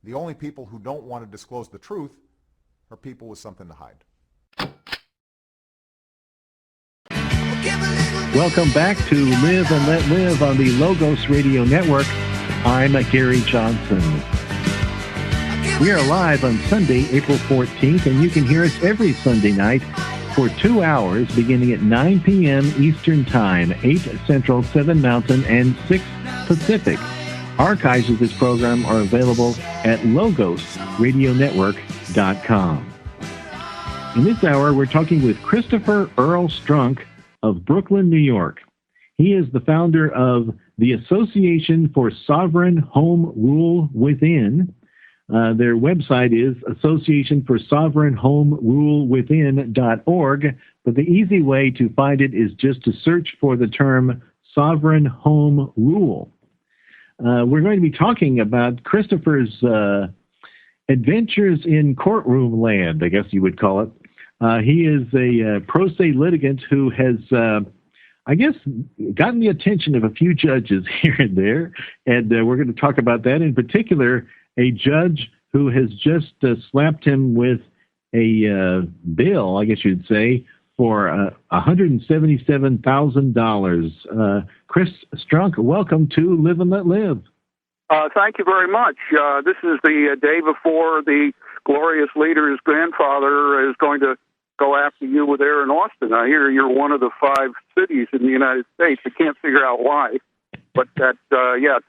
The only people who don't want to disclose the truth are people with something to hide. Welcome back to Live and Let Live on the Logos Radio Network. I'm Gary Johnson. We are live on Sunday, April 14th, and you can hear us every Sunday night for 2 hours beginning at 9 p.m. Eastern Time, 8 Central, 7 Mountain, and 6 Pacific. Archives of this program are available at logosradionetwork.com. In this hour, we're talking with Christopher Earl Strunk of Brooklyn, New York. He is the founder of the Association for Sovereign Home Rule Within. Their website is associationforsovereignhomerulewithin.org, but the easy way to find it is just to search for the term sovereign home rule. We're going to be talking about Christopher's adventures in courtroom land, I guess you would call it. He is a pro se litigant who has, I guess, gotten the attention of a few judges here and there, and we're going to talk about that. In particular, a judge who has just slapped him with a bill, I guess you'd say, for $177,000. Chris Strunk, welcome to Live and Let Live. Thank you very much. This is the day before the glorious leader's grandfather is going to go after you there in Austin. I hear you're one of the 5 cities in the United States. I can't figure out why. But that,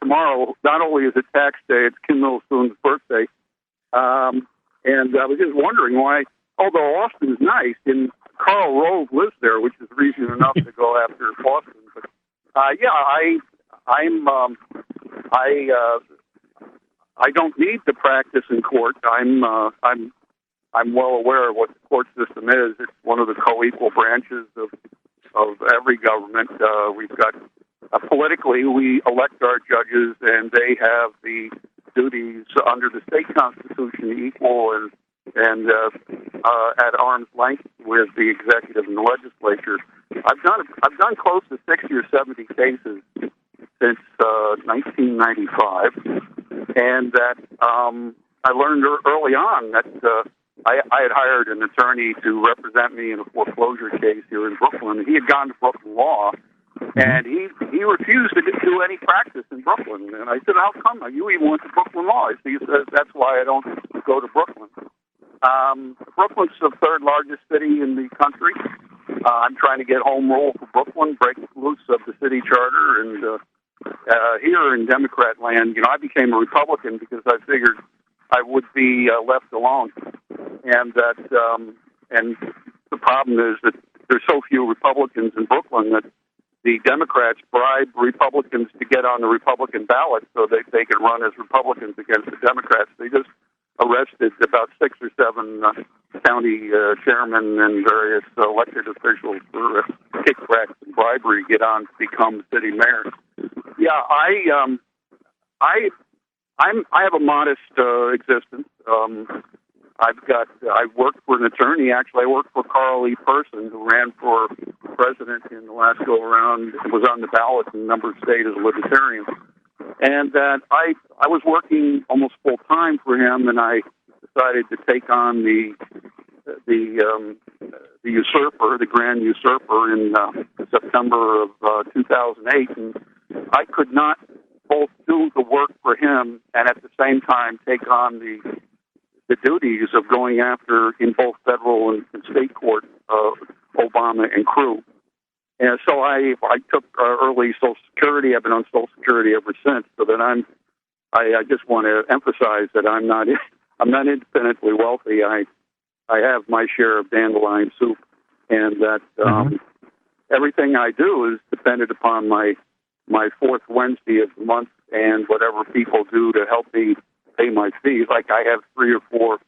tomorrow, not only is it tax day, it's Kim Il-sung's birthday. And I was just wondering why, although Austin's nice, and Karl Rove lives there, which is reason enough to go after Austin. But, I don't need to practice in court. I'm well aware of what the court system is. It's one of the co-equal branches of every government. We've got politically, we elect our judges, and they have the duties under the state constitution equal and at arm's length with the executive and the legislature. I've done close to 60 or 70 cases since 1995, and that I learned early on that I had hired an attorney to represent me in a foreclosure case here in Brooklyn. He had gone to Brooklyn Law, and he refused to do any practice in Brooklyn. And I said, how come? You even went to Brooklyn Law. He says, that's why I don't go to Brooklyn. Brooklyn's the 3rd largest city in the country. I'm trying to get home rule for Brooklyn, break loose of the city charter. And here in Democrat land, I became a Republican because I figured I would be left alone. And that, and the problem is that there's so few Republicans in Brooklyn that the Democrats bribe Republicans to get on the Republican ballot so that they can run as Republicans against the Democrats. They just arrested about 6 or 7 county chairmen and various elected officials for kickbacks and bribery to get on to become city mayor. Yeah, I have a modest existence. I worked for an attorney. Actually, I worked for Carl E. Person, who ran for president in the last go-around, was on the ballot in a number of states as a libertarian. And that I was working almost full-time for him, and I decided to take on the usurper, the grand usurper, in September of 2008. And I could not both do the work for him and at the same time take on the duties of going after, in both federal and state court, Obama and crew. And so I took early Social Security. I've been on Social Security ever since. So that I just want to emphasize that I'm not independently wealthy. I have my share of dandelion soup, and that everything I do is dependent upon my 4th Wednesday of the month and whatever people do to help me pay my fees. Like I have 3 or 4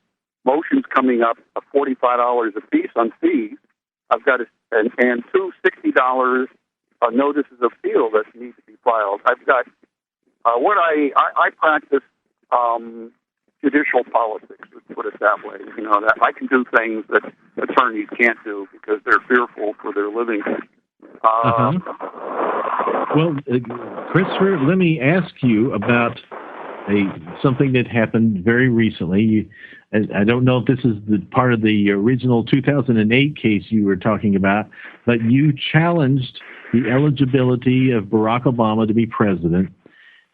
motions coming up, $45 a piece on fees. I've got and two $60 notices of appeal that need to be filed. I've got what I practice judicial politics. Let's put it that way. That I can do things that attorneys can't do because they're fearful for their living. Well, Christopher, let me ask you about something that happened very recently. I don't know if this is the part of the original 2008 case you were talking about, but you challenged the eligibility of Barack Obama to be president,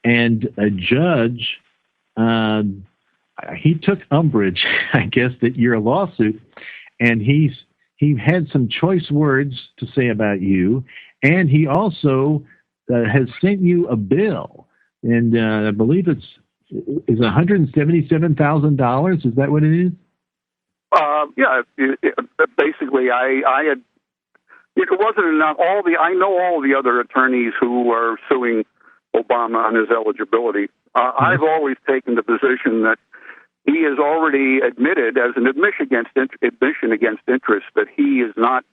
and a judge, he took umbrage, I guess, that you're a lawsuit, and he had some choice words to say about you, and he also has sent you a bill, and I believe it's $177,000. Is that what it is? Yeah. Basically, I had. It wasn't enough. I know all the other attorneys who are suing Obama on his eligibility. I've always taken the position that he has already admitted, as an admission against interest, that he is not.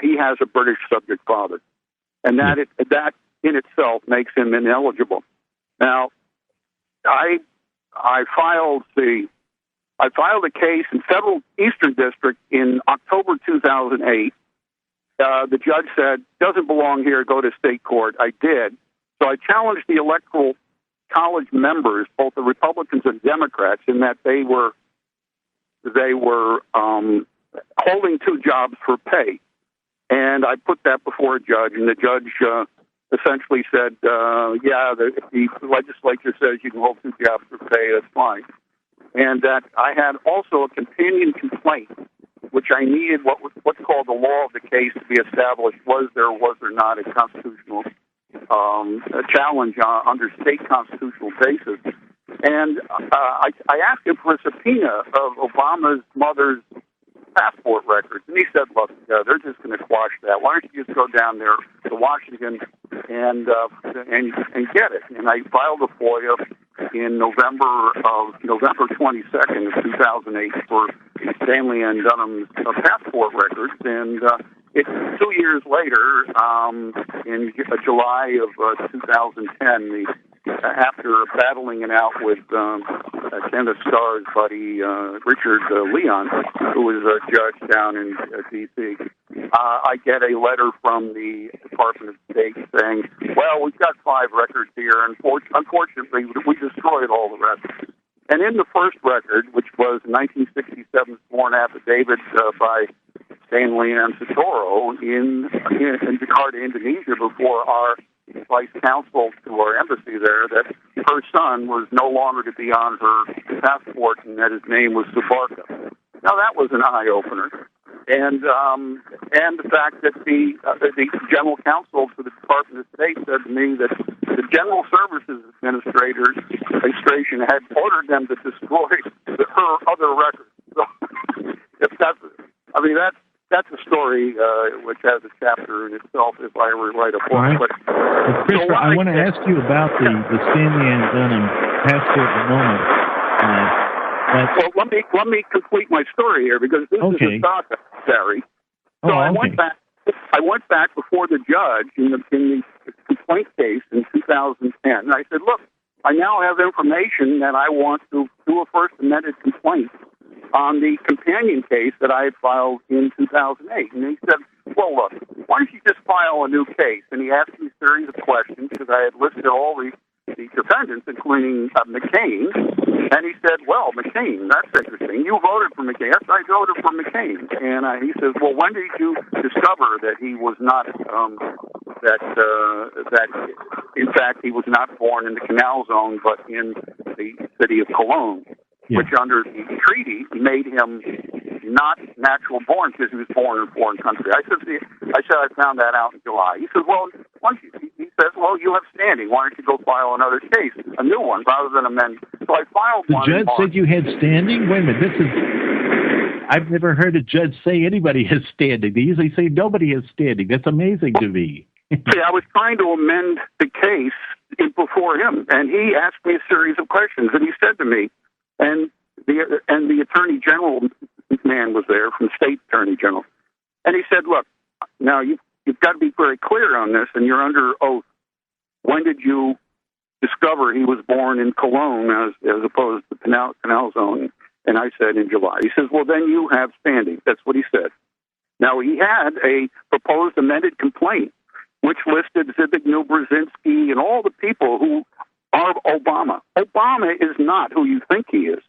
He has a British subject father, and that in itself makes him ineligible. Now, I filed a case in Federal Eastern District in October 2008. The judge said, doesn't belong here, go to state court. I did. So I challenged the Electoral College members, both the Republicans and Democrats, in that they were holding two jobs for pay. And I put that before a judge, and the judge essentially said, if the legislature says you can hold two jobs for pay, that's fine. And that I had also a companion complaint, which I needed what's called the law of the case to be established. Was there not a constitutional a challenge under state constitutional basis? And I asked him for a subpoena of Obama's mother's passport records, and he said, "Look, they're just going to quash that. Why don't you just go down there to Washington and get it?" And I filed a FOIA in November 22nd of 2008 for Stanley and Dunham's passport records, and it's 2 years later, in July of 2010, after battling it out with Kenneth Starr's buddy Richard Leon, who was a judge down in D.C., I get a letter from the Department of State saying, "Well, we've got 5 records here, and unfortunately, we destroyed all the rest." And in the first record, which was 1967 sworn affidavit by Stanley and Sotoro in Jakarta, Indonesia, before our vice counsel to our embassy there, that her son was no longer to be on her passport and that his name was Subarka. Now that was an eye opener, and the fact that the general counsel to the Department of State said to me that the General Services Administration had ordered them to destroy her other records. So, that's a story which has a chapter in itself if I ever write a book. Right. But Christopher, I want to ask you about the Stanley and Dunham passport moment. Well, let me complete my story here, because this is a shock, Barry. So I went back before the judge in the complaint case in 2010, and I said, "Look, I now have information that I want to do a first amended complaint on the companion case that I had filed in 2008." And he said, "Well, look, why don't you just file a new case?" And he asked me a series of questions, because I had listed all the defendants, including McCain. And he said, "Well, McCain, that's interesting. You voted for McCain." "Yes, I voted for McCain." And he says, "Well, when did you discover that he was not, that in fact he was not born in the Canal Zone, but in the city of Cologne?" Yeah. Which under the treaty made him not natural born because he was born in a foreign country. I said I found that out in July. He said, "Well, he says, well, you have standing. Why don't you go file another case, a new one, rather than amend?" So I filed one. The judge said you had standing? Wait a minute, I've never heard a judge say anybody has standing. They usually say nobody has standing. That's amazing to me. See, I was trying to amend the case before him, and he asked me a series of questions, and he said to me, and the Attorney General man was there, from State Attorney General, and he said, "Look, now you've got to be very clear on this, and you're under oath. When did you discover he was born in Cologne as opposed to the Canal Zone?" And I said, "In July." He says, "Well, then you have standing." That's what he said. Now, he had a proposed amended complaint, which listed Zbigniew Brzezinski and all the people who are Obama. Obama is not who you think he is.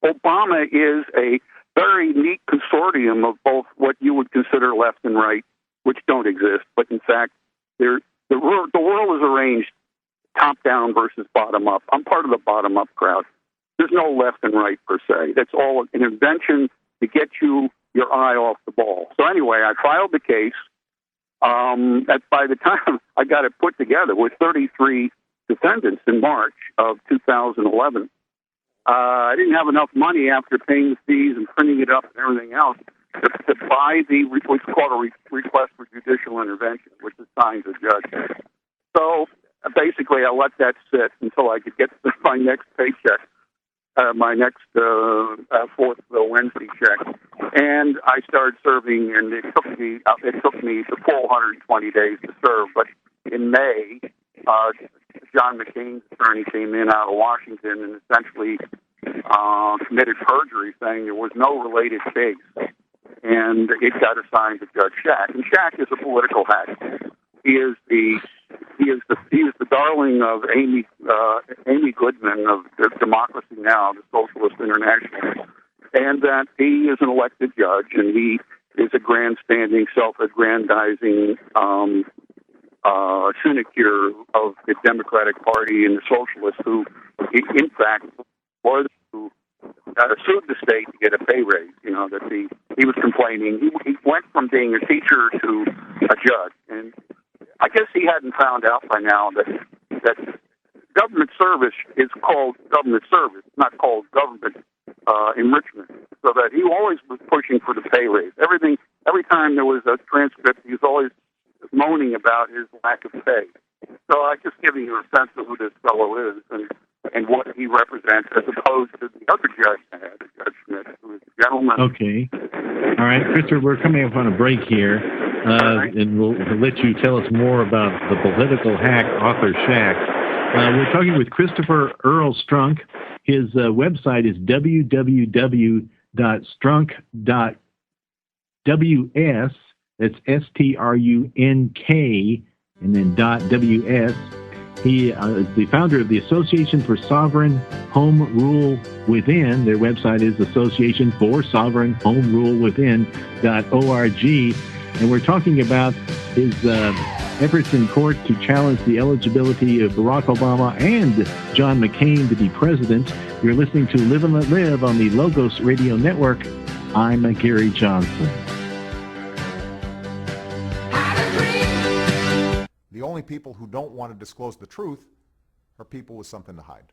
Obama is a very neat consortium of both what you would consider left and right, which don't exist, but in fact, the world is arranged top down versus bottom up. I'm part of the bottom up crowd. There's no left and right per se. That's all an invention to get your eye off the ball. So anyway, I filed the case. By the time I got it put together with 33 defendants in March of 2011, I didn't have enough money after paying the fees and printing it up and everything else to buy what's called a request for judicial intervention, which is signed to the judge. So basically, I let that sit until I could get my next paycheck, my next fourth Wednesday check, and I started serving. And it took me the full 120 days to serve. But in May, John McCain's attorney came in out of Washington and essentially committed perjury, saying there was no related case, and it got assigned to Judge Shack. And Shack is a political hack. He is the darling of Amy Goodman of Democracy Now!, the Socialist International, and that he is an elected judge, and he is a grandstanding, self-aggrandizing sinecure of the Democratic Party and the Socialists, who, in fact, was who sued the state to get a pay raise. You know, that he was complaining. He went from being a teacher to a judge, and I guess he hadn't found out by now that government service is called government service, not called government enrichment. So that he always was pushing for the pay raise. Every time there was a transcript, he was always moaning about his lack of pay. So I'm just giving you a sense of who this fellow is and what he represents, as opposed to the other judge I had, Judge Smith, who is a gentleman. Okay. All right, Christopher, we're coming up on a break here, and we'll let you tell us more about the political hack, author Shack. We're talking with Christopher Earl Strunk. His website is www.strunk.ws. That's STRUNK, and then .ws. He is the founder of the Association for Sovereign Home Rule Within. Their website is Association for Sovereign Home Rule Within.org. And we're talking about his efforts in court to challenge the eligibility of Barack Obama and John McCain to be president. You're listening to Live and Let Live on the Logos Radio Network. I'm Gary Johnson. The only people who don't want to disclose the truth are people with something to hide.